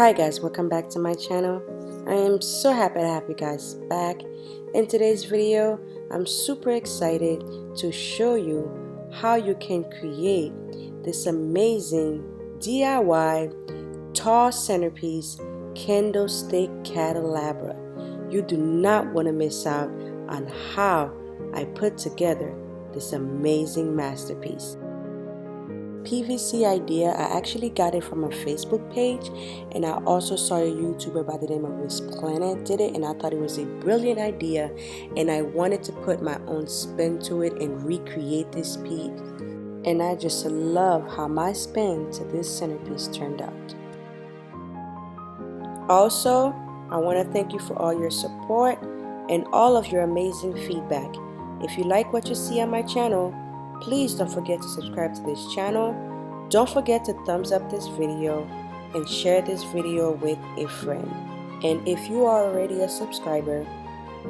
Hi guys, welcome back to my channel. I am so happy to have you guys back. In today's video, I'm super excited to show you how you can create this amazing DIY tall centerpiece candlestick candelabra. You do not want to miss out on how I put together this amazing masterpiece. PVC idea, I actually got it from a Facebook page, and I also saw a YouTuber by the name of Miss Planet did it, and I thought it was a brilliant idea, and I wanted to put my own spin to it and recreate this piece. And I just love how my spin to this centerpiece turned out. Also, I want to thank you for all your support and all of your amazing feedback. If you like what you see on my channel, please don't forget to subscribe to this channel. Don't forget to thumbs up this video and share this video with a friend. And if you are already a subscriber,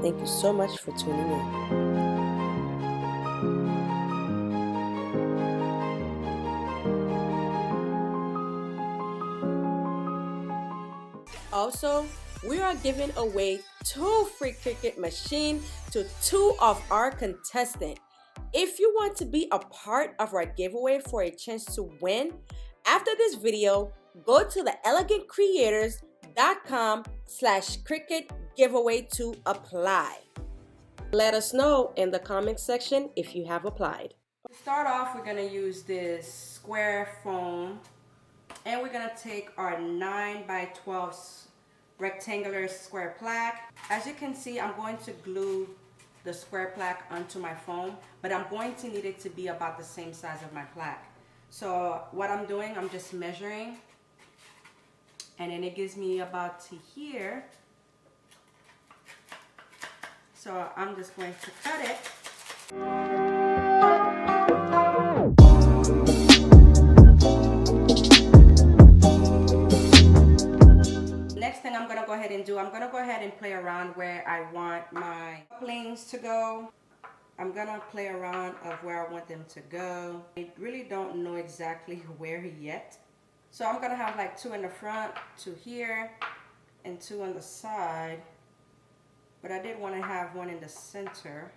thank you so much for tuning in. Also, we are giving away 2 free Cricut machines to 2 of our contestants. If you want to be a part of our giveaway for a chance to win, after this video, go to the elegantcreators.com/Cricut giveaway to apply. Let us know in the comment section if you have applied. To start off, we're going to use this square foam, and we're going to take our 9x12 rectangular square plaque. As you can see, I'm going to glue the square plaque onto my foam, but I'm going to need it to be about the same size of my plaque. So what I'm doing, I'm just measuring, and then it gives me about to here. So I'm just going to cut it. Next thing I'm going to go ahead and do, I'm going to go ahead and play around where I want my couplings to go. I'm going to play around of where I want them to go. I really don't know exactly where yet. So I'm going to have like 2 in the front, 2 here, and 2 on the side. But I did want to have 1 in the center.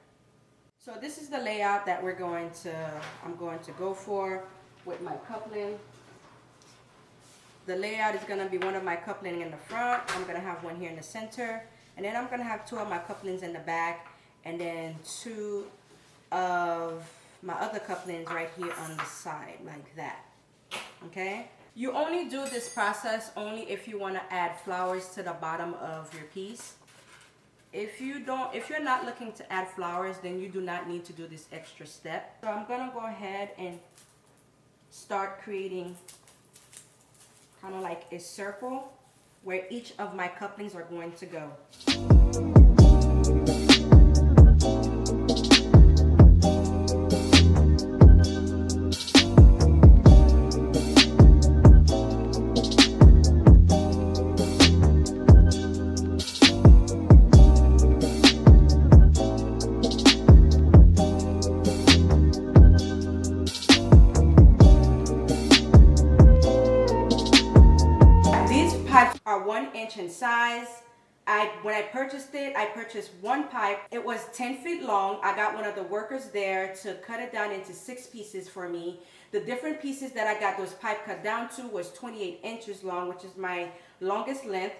So this is the layout that I'm going to go for with my coupling. The layout is going to be 1 of my coupling in the front. I'm going to have 1 here in the center. And then I'm going to have 2 of my couplings in the back. And then 2 of my other couplings right here on the side, like that. Okay? You only do this process only if you want to add flowers to the bottom of your piece. If you're not looking to add flowers, then you do not need to do this extra step. So I'm going to go ahead and start creating kind of like a circle where each of my couplings are going to go. Are 1 inch in size. When I purchased it, I purchased 1 pipe. It was 10 feet long. I got one of the workers there to cut it down into 6 pieces for me. The different pieces that I got those pipe cut down to was 28 inches long, which is my longest length,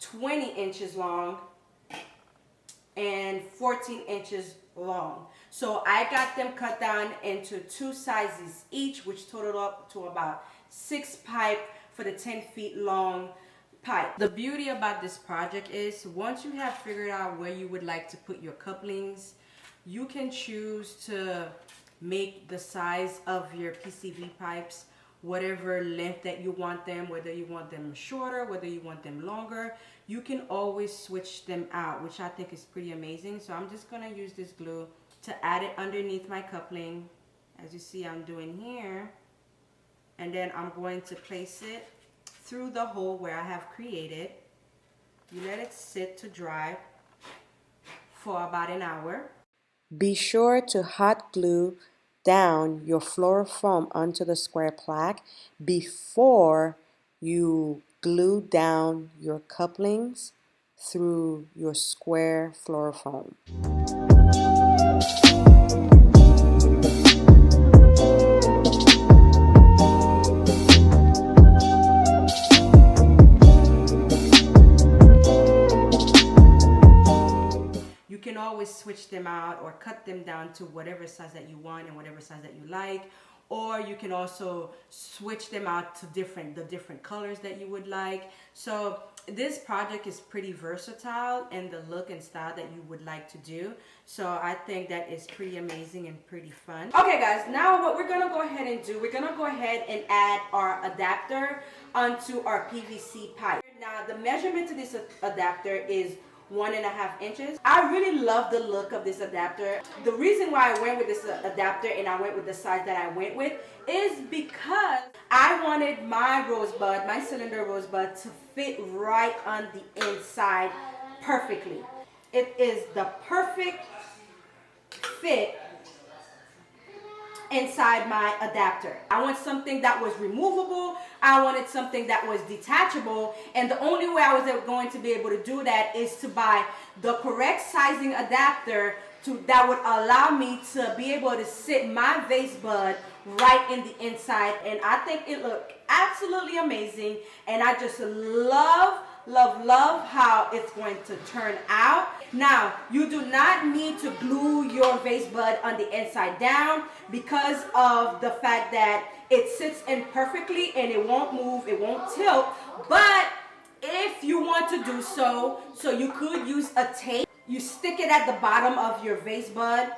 20 inches long, and 14 inches long. So I got them cut down into 2 sizes each, which totaled up to about 6 pipe for the 10 feet long pipe. The beauty about this project is once you have figured out where you would like to put your couplings, you can choose to make the size of your PCV pipes whatever length that you want them, whether you want them shorter, whether you want them longer. You can always switch them out, which I think is pretty amazing. So I'm just going to use this glue to add it underneath my coupling, as you see I'm doing here. And then I'm going to place it through the hole where I have created. You let it sit to dry for about an hour. Be sure to hot glue down your floral foam onto the square plaque before you glue down your couplings through your square fluorofoam. You can always switch them out or cut them down to whatever size that you want and whatever size that you like. Or you can also switch them out to the different colors that you would like. So this project is pretty versatile in the look and style that you would like to do. So I think that is pretty amazing and pretty fun. Okay guys, now what we're gonna go ahead and do, we're gonna go ahead and add our adapter onto our PVC pipe. Now the measurement to this adapter is 1.5 inches. I really love the look of this adapter. The reason why I went with this adapter and I went with the size that I went with is because I wanted my rosebud, my cylinder rosebud, to fit right on the inside perfectly. It is the perfect fit inside my adapter. I want something that was removable. I wanted something that was detachable, and the only way I was going to be able to do that is to buy the correct sizing adapter that would allow me to be able to sit my vase bud right in the inside. And I think it looked absolutely amazing, and I just love how it's going to turn out. Now, you do not need to glue your vase bud on the inside down because of the fact that it sits in perfectly and it won't move, it won't tilt. But if you want to do so you could use a tape. You stick it at the bottom of your vase bud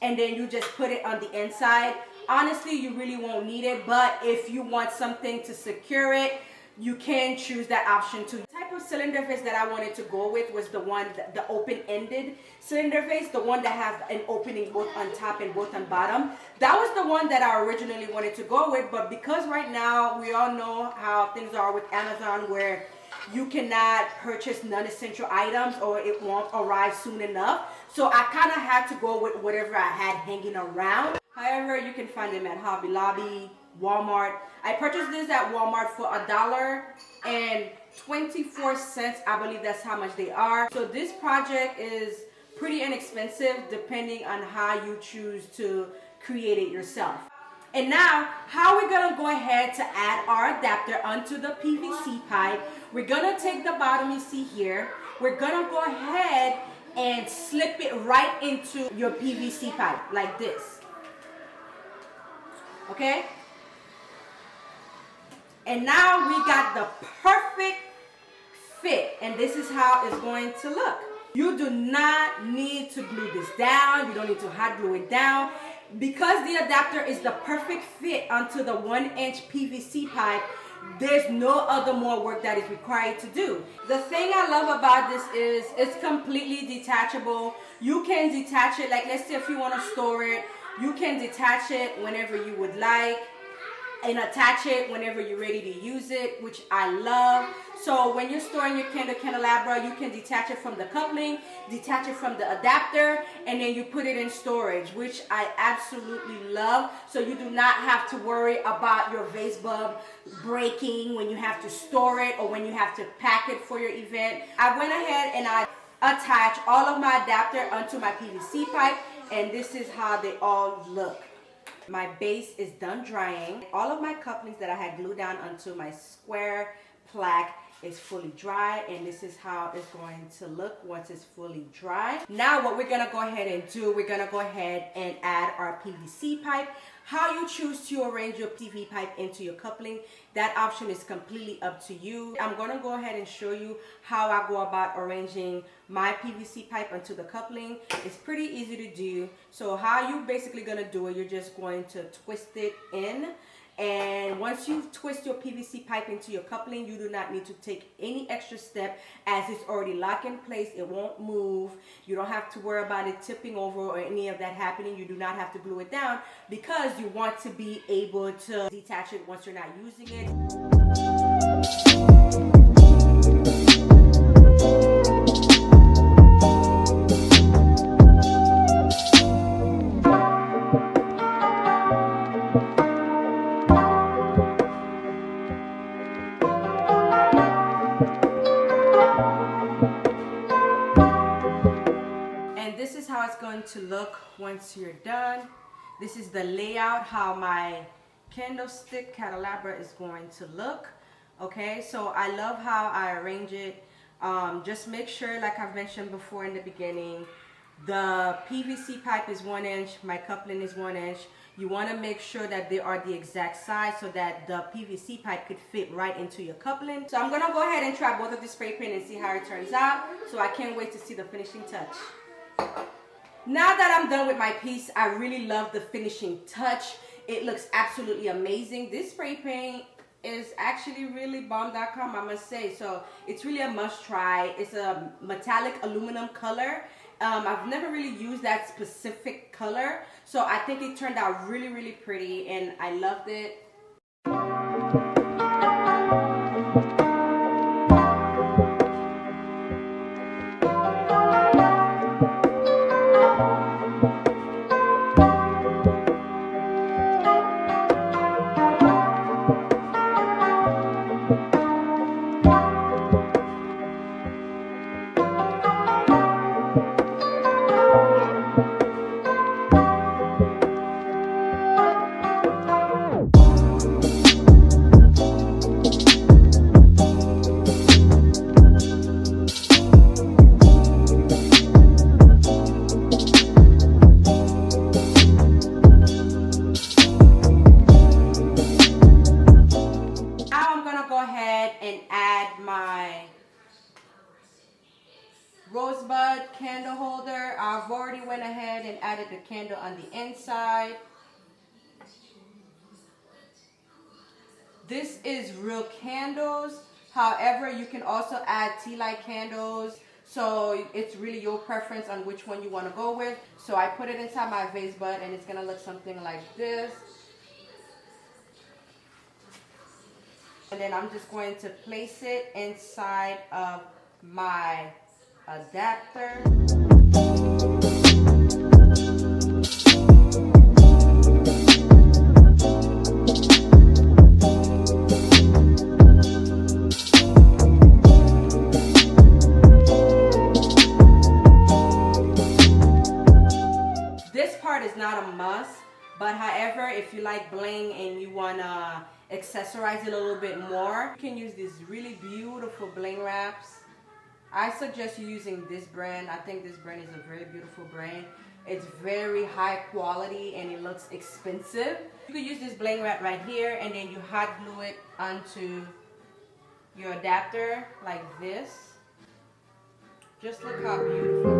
and then you just put it on the inside. Honestly, you really won't need it, but if you want something to secure it, you can choose that option too. The type of cylinder vase that I wanted to go with was the one, the open-ended cylinder vase, the one that has an opening both on top and both on bottom. That was the one that I originally wanted to go with, but because right now we all know how things are with Amazon, where you cannot purchase non-essential items or it won't arrive soon enough. So I kind of had to go with whatever I had hanging around. However, you can find them at Hobby Lobby, Walmart. I purchased this at Walmart for $1.24. I believe that's how much they are. So this project is pretty inexpensive depending on how you choose to create it yourself. And now, how we're gonna go ahead to add our adapter onto the PVC pipe. We're gonna take the bottom you see here. We're gonna go ahead and slip it right into your PVC pipe like this. Okay? And now we got the perfect fit, and this is how it's going to look. You do not need to glue this down. You don't need to hot glue it down. Because the adapter is the perfect fit onto the 1-inch PVC pipe, there's no other more work that is required to do. The thing I love about this is it's completely detachable. You can detach it, like let's say if you want to store it, you can detach it whenever you would like and attach it whenever you're ready to use it, which I love. So when you're storing your candelabra, you can detach it from the coupling, detach it from the adapter, and then you put it in storage, which I absolutely love. So you do not have to worry about your vase bulb breaking when you have to store it or when you have to pack it for your event. I went ahead and I attached all of my adapter onto my PVC pipe, and this is how they all look. My base is done drying. All of my couplings that I had glued down onto my square plaque is fully dry, and this is how it's going to look once it's fully dry. Now what we're gonna go ahead and do, we're gonna go ahead and add our PVC pipe. How you choose to arrange your PVC pipe into your coupling, that option is completely up to you. I'm gonna go ahead and show you how I go about arranging my PVC pipe onto the coupling. It's pretty easy to do. So how you basically gonna do it, you're just going to twist it in. And once you twist your PVC pipe into your coupling, you do not need to take any extra step, as it's already locked in place. It won't move. You don't have to worry about it tipping over or any of that happening. You do not have to glue it down because you want to be able to detach it once you're not using it. to look once you're done. This is the layout, how my candlestick candelabra is going to look. Okay, so I love how I arrange it. Just make sure, like I've mentioned before in the beginning, the PVC pipe is 1 inch, my coupling is 1 inch. You want to make sure that they are the exact size so that the PVC pipe could fit right into your coupling. So I'm going to go ahead and try both of the spray paint and see how it turns out. So I can't wait to see the finishing touch. Now that I'm done with my piece, I really love the finishing touch. It looks absolutely amazing. This spray paint is actually really bomb.com, I must say. So it's really a must try. It's a metallic aluminum color. I've never really used that specific color, so I think it turned out really, really pretty, and I loved it. And add my rosebud candle holder. I've already went ahead and added the candle on the inside. This is real candles. However, you can also add tea light candles. So it's really your preference on which one you want to go with. So I put it inside my vase bud, and it's going to look something like this. And then I'm just going to place it inside of my adapter. This part is not a must, but however, if you like bling and you want to accessorize it a little bit more, you can use these really beautiful bling wraps. I suggest you using this brand. I think this brand is a very beautiful brand. It's very high quality and it looks expensive. You could use this bling wrap right here, and then you hot glue it onto your adapter like this. Just look how beautiful